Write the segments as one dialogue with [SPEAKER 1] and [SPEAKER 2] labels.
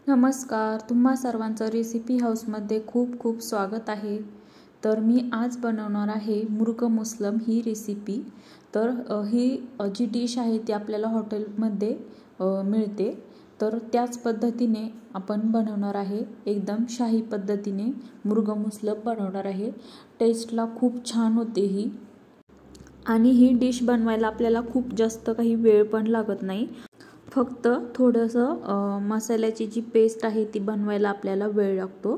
[SPEAKER 1] नमस्कार, तुम्हा सर्वांचं रेसिपी हाऊसमध्ये खूप खूप स्वागत आहे। तर मी आज बनवणार आहे मुर्ग मुसलम ही रेसिपी। तर ही जी डिश आहे ती आपल्याला हॉटेलमध्ये मिळते। तर त्याच पद्धतीने आपण बनवणार आहे, एकदम शाही पद्धतीने मुर्ग मुसलम बनवणार आहे। टेस्टला खूप छान होते ही, आणि ही डिश बनवायला आपल्याला खूप जास्त काही वेळ पण लागत नाही। फक्त थोडंसं मसाल्याची जी पेस्ट आहे ती बनवायला आपल्याला वेळ लागतो।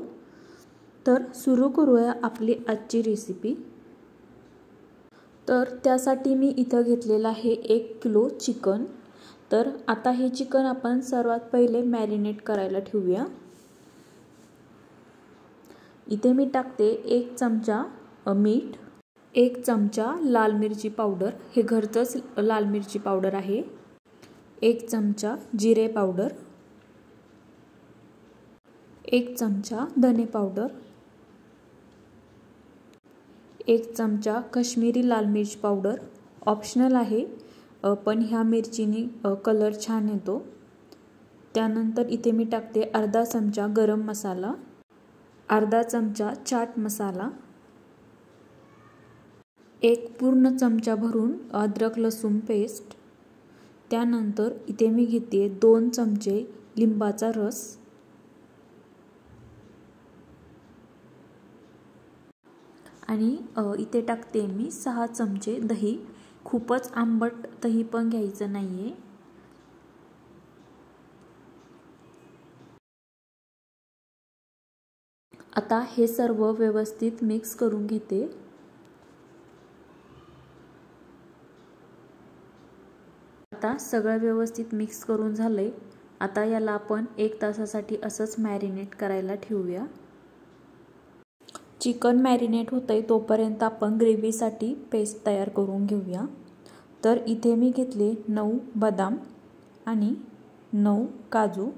[SPEAKER 1] तर सुरू करूया आपली आजची रेसिपी। तर त्यासाठी मी इथं घेतलेला आहे 1 किलो चिकन। तर आता हे चिकन आपण सर्वात पहिले मॅरिनेट करायला ठेवूया। इथे मी टाकते 1 चमचा मीठ, 1 चमचा लाल मिरची पावडर, हे घरचंच लाल मिरची पावडर आहे, 1 चमचा जिरे पावडर, 1 चमचा धने पावडर, 1 चमचा काश्मीरी लाल मिर्च पावडर। ऑप्शनल आहे, पण ह्या मिरचीने कलर छान येतो। त्यानंतर इथे मी टाकते अर्धा चमचा गरम मसाला, अर्धा चमचा चाट मसाला, 1 पूर्ण चमचा भरून अद्रक लसूण पेस्ट। त्यानंतर इथे मी घेते 2 चमचे लिंबाचा रस, आणि इथे टाकते मी 6 चमचे दही। खूपच आंबट दही पण घ्यायचं नाहीये। आता हे सर्व व्यवस्थित मिक्स करून घेते। आता सगळं व्यवस्थित मिक्स करून झालंय। आता याला आपण 1 तासासाठी असंच मॅरिनेट करायला ठेवूया। चिकन मॅरिनेट होतंय तोपर्यंत आपण ग्रेव्हीसाठी पेस्ट तयार करून घेऊया। तर इथे मी घेतले 9 बदाम आणि 9 काजू।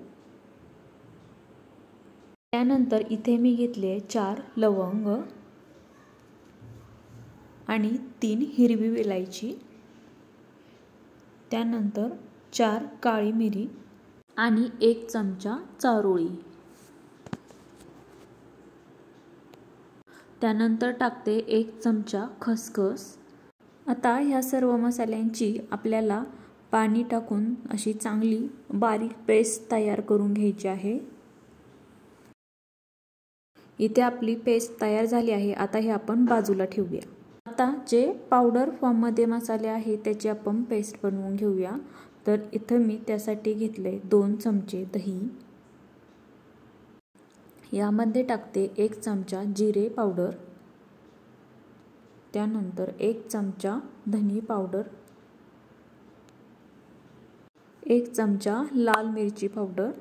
[SPEAKER 1] त्यानंतर इथे मी घेतले 4 लवंग आणि 3 हिरवी वेलची। त्यानंतर 4 काळी मिरी आणि 1 चमचा चारोळी। त्यानंतर टाकते 1 चमचा खसखस। आता ह्या सर्व मसाल्यांची आपल्याला पाणी टाकून अशी चांगली बारीक पेस्ट तयार करून घ्यायची आहे। इथे आपली पेस्ट तयार झाली आहे। आता हे आपण बाजूला ठेवूया। आता जे पावडर फॉर्म मध्ये मसाले आहे त्याची आपण पेस्ट बनवून घेऊया। तर इथे मी त्यासाठी घेतले 2 चमचे दही, यामध्ये टाकते 1 चमचा जिरे पावडर, त्यानंतर 1 चमचा धने पावडर, 1 चमचा लाल मिरची पावडर,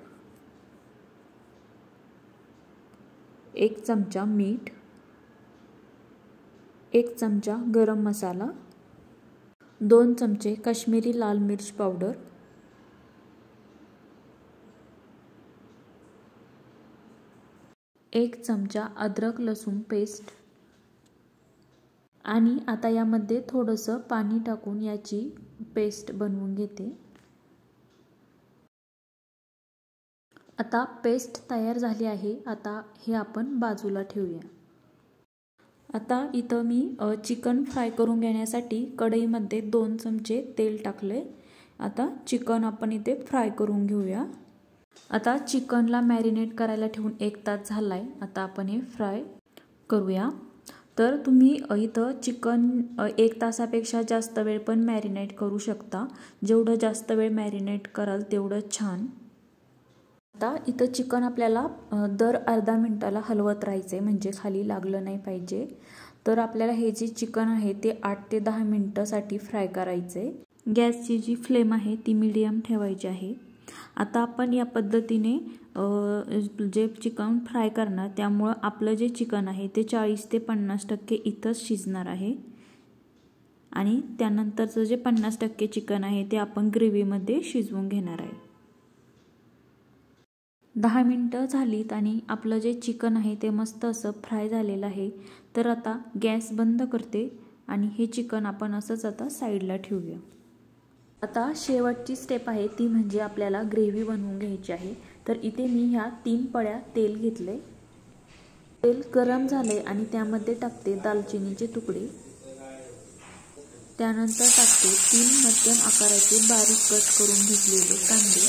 [SPEAKER 1] 1 चमचा मीठ, 1 चमचा गरम मसाला, 2 चमचे काश्मीरी लाल मिर्च पावडर, 1 चमचा अद्रक लसूण पेस्ट, आणि आता यामध्ये थोडंसं पाणी टाकून याची पेस्ट बनवून घेते। आता पेस्ट तयार झाली आहे। आता हे आपण बाजूला ठेवूया। आता इथं मी चिकन फ्राय करून घेण्यासाठी कढईमध्ये 2 चमचे तेल टाकले। आता चिकन आपण इथे फ्राय करून घेऊया। आता चिकनला मॅरिनेट करायला ठेवून 1 तास झालाय। आता आपण हे फ्राय करूया। तर तुम्ही इथं चिकन 1 तासापेक्षा जास्त वेळ पण मॅरिनेट करू शकता। जेवढं जास्त वेळ मॅरिनेट कराल तेवढं छान। आता इथं चिकन आपल्याला दर अर्धा मिनिटाला हलवत राहायचे, म्हणजे खाली लागलं नाही पाहिजे। तर आपल्याला हे जे चिकन आहे ते 8 ते 10 मिनिटासाठी फ्राय करायचे। गॅसची जी फ्लेम आहे ती मीडियम ठेवायची आहे। आता आपण या पद्धतीने जे चिकन फ्राय करणार, त्यामुळे आपलं जे चिकन आहे ते 40 ते 50% इथंच शिजणार आहे, आणि त्यानंतरचं जे 50% चिकन आहे ते आपण ग्रेव्हीमध्ये शिजवून घेणार आहे। 10 मिनिटं झालीत आणि आपलं जे चिकन आहे ते मस्त असं फ्राय झालेलं आहे। तर आता गॅस बंद करते आणि हे चिकन आपण असंच आता साईडला ठेवूया। आता शेवटची स्टेप आहे ती म्हणजे आपल्याला ग्रेव्ही बनवून घ्यायची आहे। तर इथे मी ह्या 3 पळ्या तेल घेतले। तेल गरम झाले आणि त्यामध्ये टाकते दालचिनीचे तुकडे। त्यानंतर टाकते 3 मध्यम आकाराचे बारीक कट करून घेतलेले कांदे।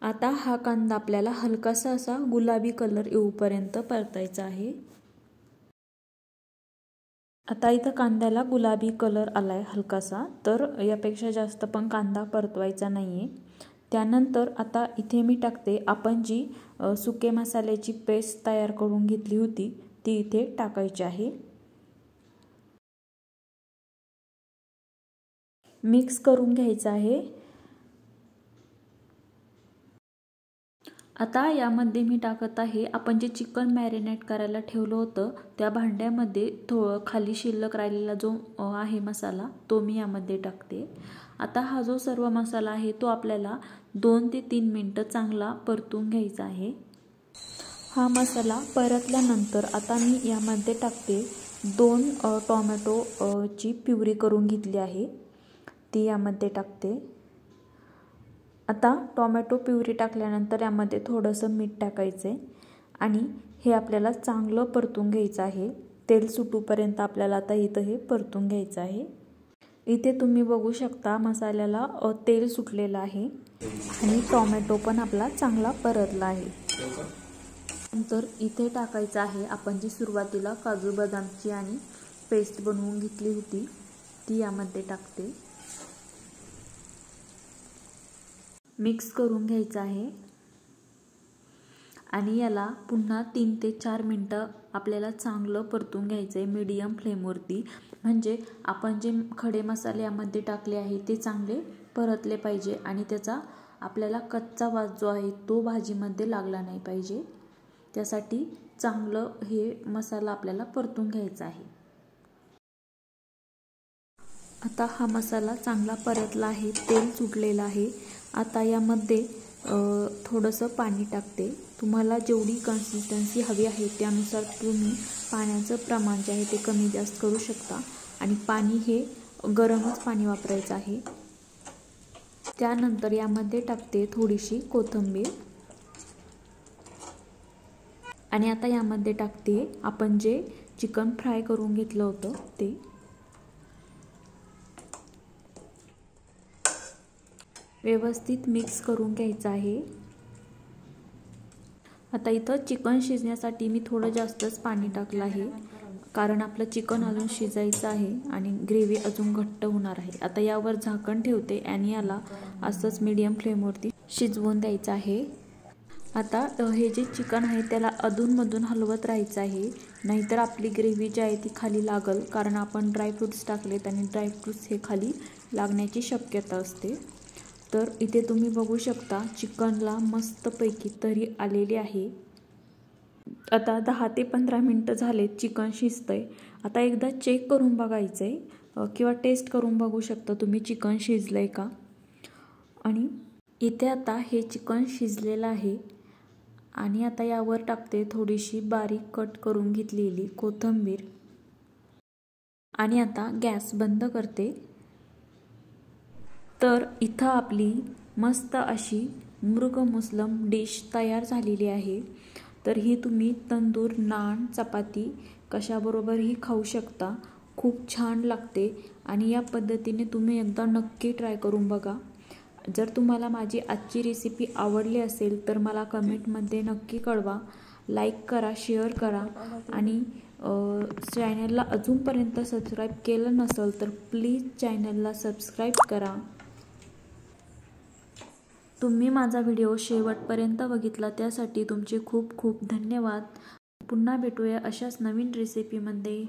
[SPEAKER 1] आता हा कांदा आपल्याला हलकासा असा गुलाबी कलर येऊपर्यंत परतायचा आहे। आता इथं कांद्याला गुलाबी कलर आलाय हलकासा, तर यापेक्षा जास्त पण कांदा परतवायचा नाहीये। त्यानंतर आता इथे मी टाकते आपण जी सुके मसाल्याची पेस्ट तयार करून घेतली होती ती इथे टाकायची आहे। मिक्स करून घ्यायचं आहे। आता यामध्ये मी टाकत आहे आपण जे चिकन मॅरिनेट करायला ठेवलं होतं त्या भांड्यामध्ये खाली शिल्लक राहिलेला जो आहे मसाला तो मी यामध्ये टाकते। आता हा जो सर्व मसाला आहे तो आपल्याला 2 ते 3 मिनिटं चांगला परतून घ्यायचा आहे। हा मसाला परतल्यानंतर आता मी यामध्ये टाकते 2 टोमॅटोची प्युरी करून घेतली आहे ती यामध्ये टाकते। आता टोमॅटो प्युरी टाकल्यानंतर यामध्ये थोडंसं मीठ टाकायचे आणि हे आपल्याला चांगलं परतून घ्यायचं आहे। तेल सुटूपर्यंत आपल्याला आता इथं हे परतून घ्यायचं आहे। इथे तुम्ही बघू शकता मसाल्याला तेल सुटलेलं आहे आणि टोमॅटो पण आपला चांगला परतला आहे। नंतर इथे टाकायचं आहे आपण जी सुरुवातीला काजू बदामची आणि पेस्ट बनवून घेतली होती ती यामध्ये टाकते। मिक्स करून घ्यायचं आहे आणि याला पुन्हा 3 ते 4 मिनिटं आपल्याला चांगलं परतून घ्यायचं आहे मीडियम फ्लेमवरती, म्हणजे आपण जे खडे मसाले यामध्ये टाकले आहे ते चांगले परतले पाहिजे आणि त्याचा आपल्याला कच्चा वास जो आहे तो भाजीमध्ये लागला नाही पाहिजे। त्यासाठी चांगलं हे मसाला आपल्याला परतून घ्यायचा आहे। आता हा मसाला चांगला परतला आहे, तेल सुटलेलं आहे। आता यामध्ये थोडंसं पाणी टाकते। तुम्हाला जेवढी कन्सिस्टन्सी हवी आहे त्यानुसार तुम्ही पाण्याचं प्रमाण जे आहे ते कमी जास्त करू शकता आणि पाणी हे गरमच पाणी वापरायचं आहे। त्यानंतर यामध्ये टाकते थोडीशी कोथिंबीर आणि आता यामध्ये टाकते आपण जे चिकन फ्राय करून घेतलं होतं ते। व्यवस्थित मिक्स करून घ्यायचं आहे। आता इथं चिकन शिजण्यासाठी मी थोडं जास्तच पाणी टाकलं आहे कारण आपलं चिकन अजून शिजायचं आहे आणि ग्रेव्ही अजून घट्ट होणार आहे। आता यावर झाकण ठेवते आणि याला असंच मीडियम फ्लेमवरती शिजवून द्यायचं आहे। आता हे जे चिकन आहे त्याला अधूनमधून हलवत राहायचं आहे, नाहीतर आपली ग्रेव्ही जी आहे ती खाली लागल, कारण आपण ड्रायफ्रूट्स टाकलेत आणि ड्रायफ्रूट्स हे खाली लागण्याची शक्यता असते। तर इथे तुम्ही बघू शकता चिकनला मस्तपैकी तरी आलेली आहे। आता 10 ते 15 मिनिटं झालेत चिकन शिजतंय। आता एकदा चेक करून बघायचंय किंवा टेस्ट करून बघू शकता तुम्ही चिकन शिजलंय का। आणि इथे आता हे चिकन शिजलेलं आहे आणि आता यावर टाकते थोडीशी बारीक कट करून घेतलेली कोथिंबीर आणि आता गॅस बंद करते। तर इथं आपली मस्त अशी मुर्ग मुसलम डिश तयार झालेली आहे। तर ही तुम्ही तंदूर, नान, चपाती कशाबरोबरही खाऊ शकता, खूप छान लागते आणि या पद्धतीने तुम्ही एकदा नक्की ट्राय करून बघा। जर तुम्हाला माझी आजची रेसिपी आवडली असेल तर मला कमेंटमध्ये नक्की कळवा, लाईक करा, शेअर करा आणि चॅनलला अजूनपर्यंत सबस्क्राईब केलं नसेल तर प्लीज चॅनलला सबस्क्राईब करा। तुम्ही माझा व्हिडिओ शेवटपर्यंत बघितला त्यासाठी तुमचे खूप खूप धन्यवाद। पुन्हा भेटूया अशाच नवीन रेसिपीमध्ये।